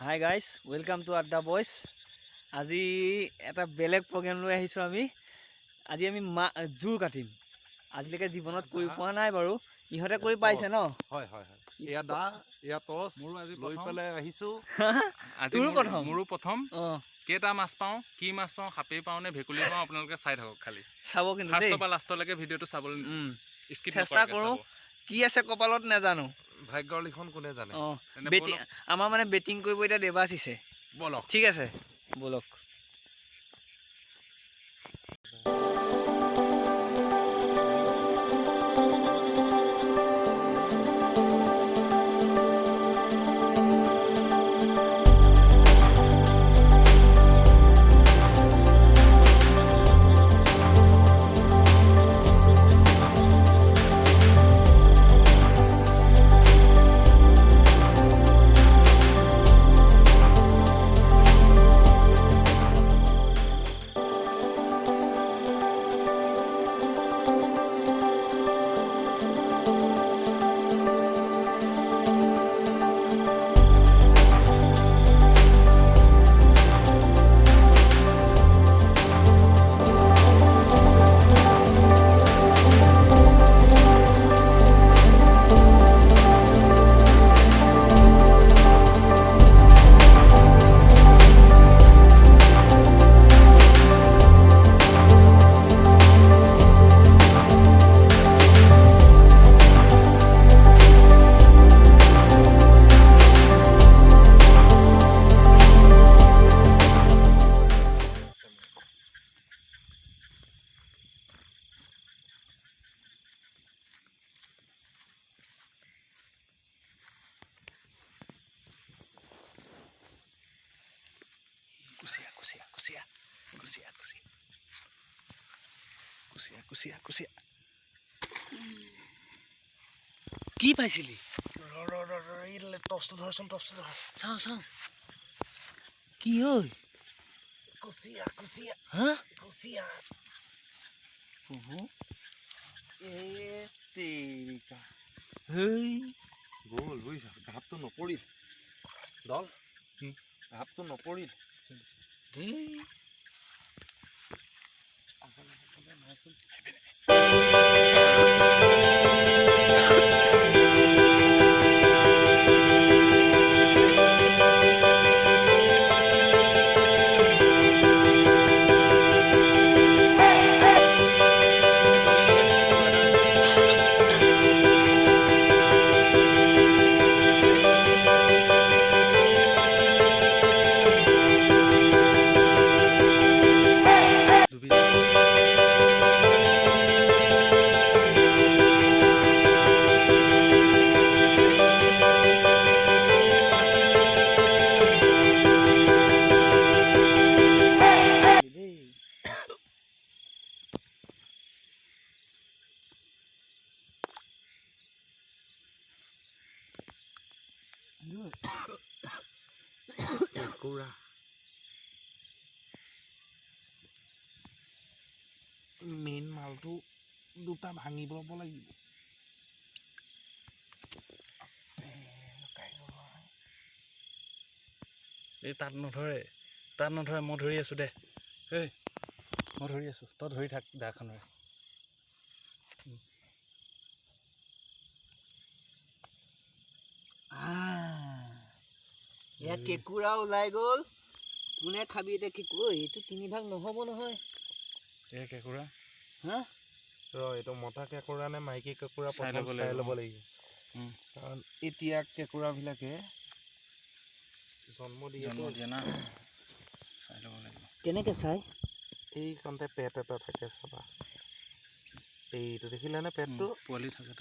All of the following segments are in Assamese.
হাই গাইজ, ৱেলকাম টু আড্ডা বইজ। আজি এটা বেলেগ প্ৰগ্ৰেম লৈ আহিছোঁ আমি। আজি আমি জোৰ কাটিম। আজিলৈকে জীৱনত কৰি পোৱা নাই বাৰু, ইহঁতে কৰি পাইছে ন? হয় হয় হয়, এয়া দা এয়া টচ লৈ পেলাই আহিছোঁ। মোৰো প্ৰথম কেইটা মাছ পাওঁ, কি মাছ পাওঁ, সাপে পাওঁ নে ভেকুলী পাওঁ, আপোনালোকে চাই থাকক খালি। চাব কিন্তু দেই, ফাৰ্ষ্টৰ পৰা লাষ্টলৈকে ভিডিঅ'টো চাবলৈ স্কিপ চেষ্টা কৰোঁ। কি আছে কপালত নাজানো, ভাগ্যৰ লিখন কোনে জানে। আমাৰ মানে বেটিং কৰিব এতিয়া দেৱাশিছে। বলক ঠিক আছে, বলক। কুচিয়া কুচিয়া কুচিয়া কুচিয়া কুচিয়া কুচিয়া কুচিয়া কুচিয়া কি পাইছিলি? টচটো ধৰচোন, টচটো ধৰ। চাওঁ চাওঁ, কি ঐ? কুচিয়া কুচিয়া হা? কুচিয়া। গ'ল বুজিছা, ঘাপটো নপৰিল। দল ঘাপটো নপৰিল। মেইন মালটো দুটা ভাঙিব লাগিব। এই তাত নধৰে, তাত নধৰে, মই ধৰি আছোঁ দে। এই মই ধৰি আছোঁ, তই ধৰি থাক দাখনেৰে। এয়া কেঁকুৰা ওলাই গ'ল। কোনে খাবি এতিয়া? এইটো 3 ভাগ নহ'ব নহয়। এই কেঁকুৰা হা? এইটো মতা কেঁকুৰা নে মাইকী কেঁকুৰা চাই প্ৰথম চাই ল'ব লাগিব। কাৰণ এতিয়া কেঁকুৰাবিলাকে জন্ম দিয়ে না, চাই ল'ব লাগিব। কেনেকে চাই? এইখনতে পেট এটা থাকে চাবা, এইটো দেখিলেনে পেটটো? পোৱালি থাকে।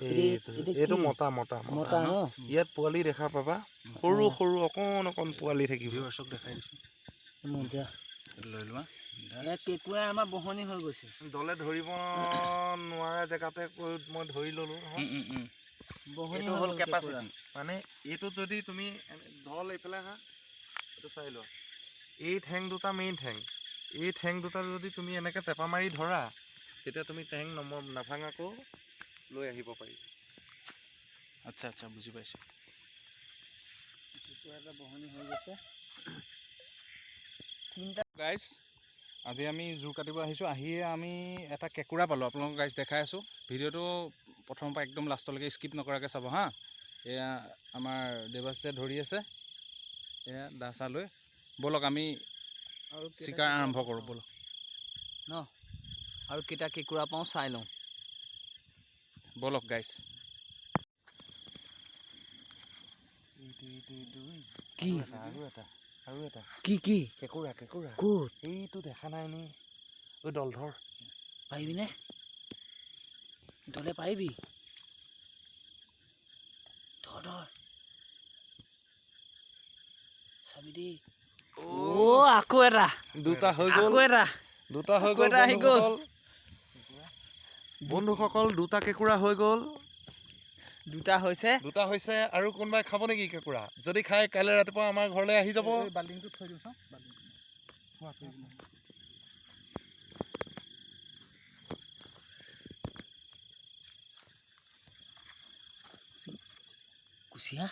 এইটো মতা মতা মতা ন? ইয়াত পোৱালি দেখা পাবা, সৰু সৰু অকণ অকণ পোৱালি থাকিব। দেখাই দিছোঁ, মজা। লৈ লোৱা। কেঁকুৰা আমাৰ বহনি হৈ গৈছে। দলে ধৰিব নোৱাৰা জেগাতে মই ধৰি ল'লোঁ নহয়। এইটো হ'ল কেপাচিটি। মানে এইটো যদি তুমি দল এইফালে হা, এইটো চাই লোৱা, এই ঠেং দুটা মেইন ঠেং, এই ঠেং দুটা যদি তুমি এনেকৈ টেপা মাৰি ধৰা, তেতিয়া তুমি ঠেং নাভাঙাকৈ লৈ আহিব পাৰি। আচ্ছা আচ্ছা, বুজি পাইছোঁ। গাইজ আজি আমি জোৰ কাটিব আহিছোঁ। আহিয়ে আমি এটা কেঁকুৰা পালোঁ। আপোনালোকক গাইজ দেখাই আছোঁ। ভিডিঅ'টো প্ৰথমৰ পৰা একদম লাষ্টলৈকে স্কিপ নকৰাকৈ চাব হা। এয়া আমাৰ দেৱাশিছে ধৰি আছে, এয়া দা চা লৈ। ব'লক আমি চিকাৰ আৰম্ভ কৰোঁ ব'লক ন। আৰু কেইটা কেঁকুৰা পাওঁ চাই লওঁ। ব'লক গাইজ। কি আৰু এটা কি কি কেঁকুৰা ক'ত এইটো দেখা নাই নি? ঐ দল ধৰ। পাৰিবিনে? ধৰলে পাৰিবি? ধৰ চাবি দেই। আকৌ এটা দুটা হৈ গ'ল, আহি গ'ল। বন্ধুসকল, দুটা কেঁকুৰা হৈ গ'ল। দুটা হৈছে আৰু কোনোবাই খাব নেকি কেঁকুৰা? যদি খাই কাইলৈ ৰাতিপুৱা আমাৰ ঘৰলৈ আহি যাব। বাল্টিংটো থৈ দিওঁ কুচিয়া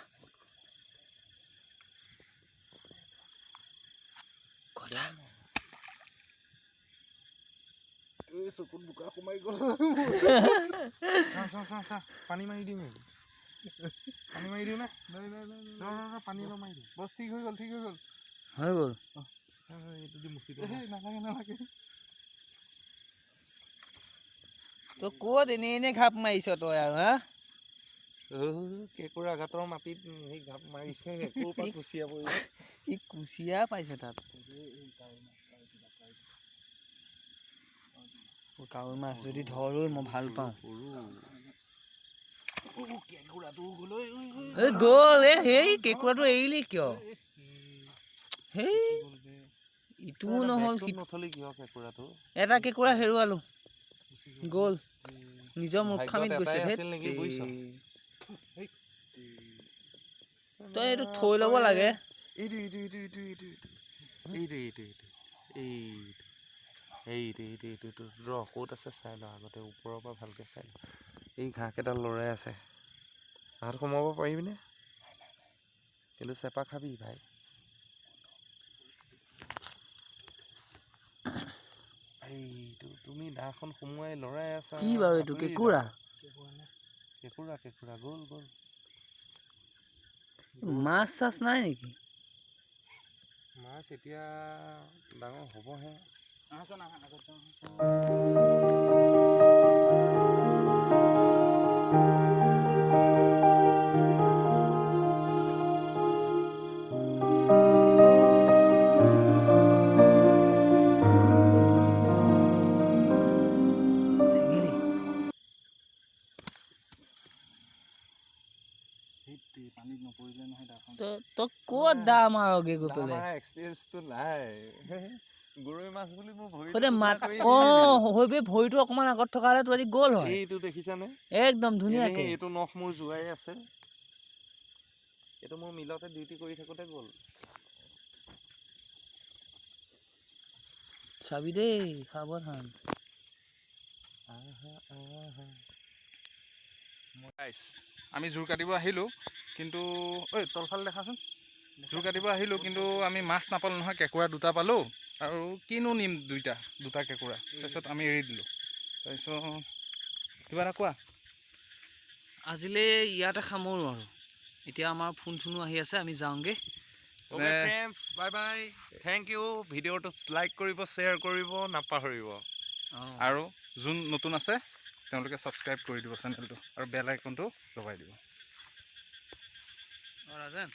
কথা চকুত বোকা সোমাই গ'ল। পানী মাৰি দিওঁ নেকি? পানী মাৰি দিওঁ নে? পানী অলপ মাৰি দিওঁ। বছ ঠিক হৈ গ'ল এইটো দি মুচি দিওঁ। নালাগে তই ক'ত এনেই ঘাপ মাৰিছ তই আৰু হা? কেঁকুৰা ঘাটৰ মাটিত সেই ঘাপ মাৰিছে, ক'ৰ পৰা কুচিয়া পৰিব। ই কুচিয়া পাইছে তাত। কাৱৈ মাছ যদি ধৰো মই ভাল পাওঁ। গ'ল সেই কেঁকুৰাটো এৰিলি কিয়? সেই ইটোও নহ'ল। নথলি কিয় কেঁকুৰাটো? এটা কেঁকুৰা হেৰুৱালো, গ'ল। নিজৰ মূৰ্খামিত গৈছে। তই এইটো থৈ ল'ব লাগে। এইটো ৰ ক'ত আছে চাই ল আগতে, ওপৰৰ পৰা ভালকে চাই ল। এই ঘাঁহ কেইডাল লৰাই আছে, হাত সোমাব পাৰিবিনে? কিন্তু চেপা খাবি ভাই। এইটো তুমি দাখন সোমোৱাই লৰাই আছা। কি বাৰু এইটো কেঁকুৰা? গ'ল মাছ চাছ নাই নেকি? মাছ এতিয়া ডাঙৰ হ'বহে। তই ক'ত দাম আৰগে গৈ পেলাই? এক্সপিৰিয়েঞ্চটো নাই। গৰৈ মাছ বুলি মোৰ ভৰি ভৰিটো অকমান আগত থকা হ'লে তোৰ আজি গ'ল হয়। এইটো দেখিছানে? একদম ধুনীয়াকে। এইটো নখ মোৰ জোৱাই আছে। এইটো মোৰ মিলতে ডিউটি কৰি থাকোতে গ'ল। চাবি দেই, সাৱধান। আমি জোৰ কাটিব আহিলোঁ, কিন্তু ঐ তলফালে দেখাচোন। জোৰ কাটিব আহিলোঁ কিন্তু আমি মাছ নাপালোঁ নহয়। কেঁকুৰা দুটা পালোঁ, আৰু কিনো নিম দুটা কেঁকুৰা। তাৰপিছত আমি এৰি দিলোঁ। তাৰপিছত কিবা এটা কোৱা। আজিলৈ ইয়াতে সামৰোঁ আৰু। এতিয়া আমাৰ ফোন চোনো আহি আছে, আমি যাওঁগৈ। Okay friends, bye bye, thank you. ভিডিঅ'টো লাইক কৰিব, শ্বেয়াৰ কৰিব নাপাহৰিব। আৰু যোন নতুন আছে তেওঁলোকে ছাবস্ক্ৰাইব কৰি দিব চেনেলটো, আৰু বেল আইকনটো দবাই দিব। ৰাজেন